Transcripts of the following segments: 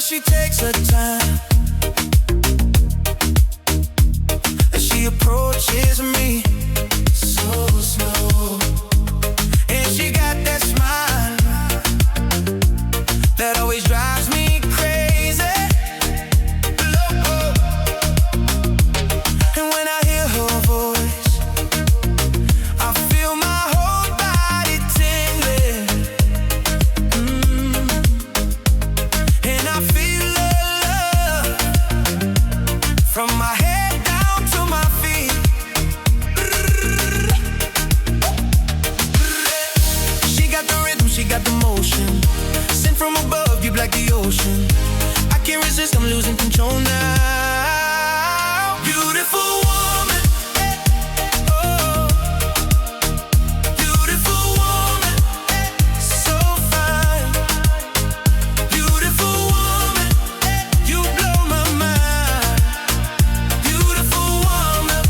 She takes her time as she approaches me so slow, and she got that smile that always drives me crazy. Loco. And when I hear her voice, I feel my whole body tingling. And I feel love from my head down to my feet. She got the rhythm, she got the motion, sent from above, deep like the ocean. I can't resist, I'm losing control now. Beautiful woman, oh, beautiful woman, so fine. Beautiful woman, you blow my mind. Beautiful woman,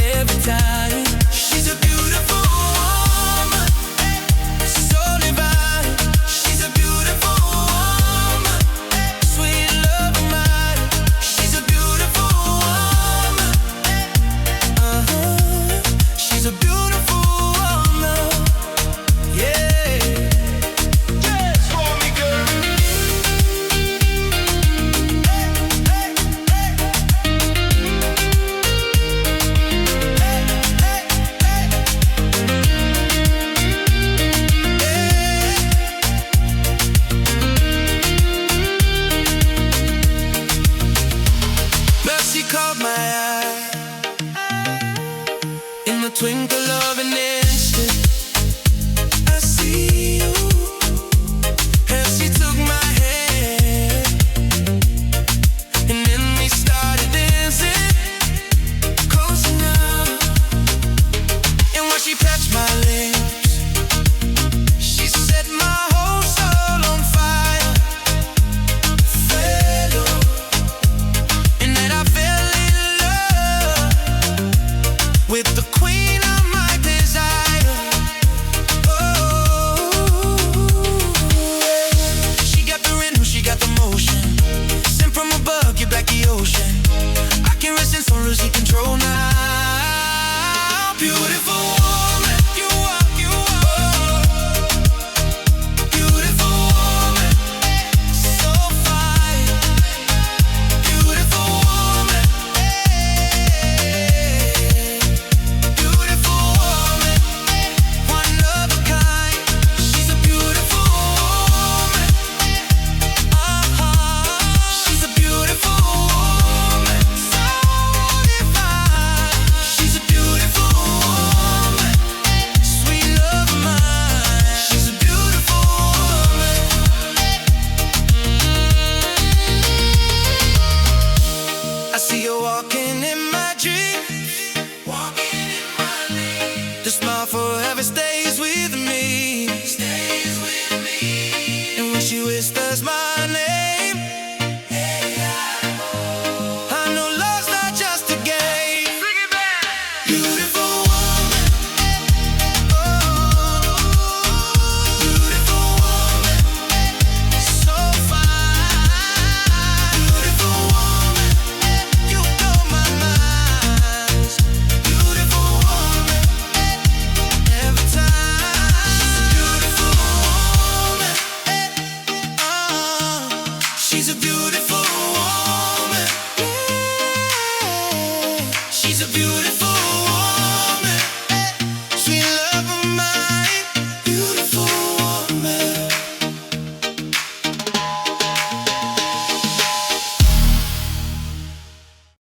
every time. She's a beautiful woman, so divine. She's a beautiful woman, sweet love of mine. She's a beautiful woman, she's a beautiful woman, yeah. Dance for me, girl. But she caught my eye in the twinkle of an instant. I see you as she took my hand, and then we started dancing close enough. And when she touched my lips, she set my whole soul on fire. Fellow, and then I fell in love with the queen of my desire. Oh, she got the rhythm, she got the motion, sent from above, get back the ocean. I can't resist, I'm losing control now. Beautiful woman, you are, you are. Beautiful woman, so fine. Beautiful woman, beautiful woman, one of a kind. She's a beautiful woman, she's a beautiful woman, so divine. She's a beautiful woman, sweet love of mine. She's a beautiful woman. I see you walking in my dreams, walking in my dreams. The smile forever stays.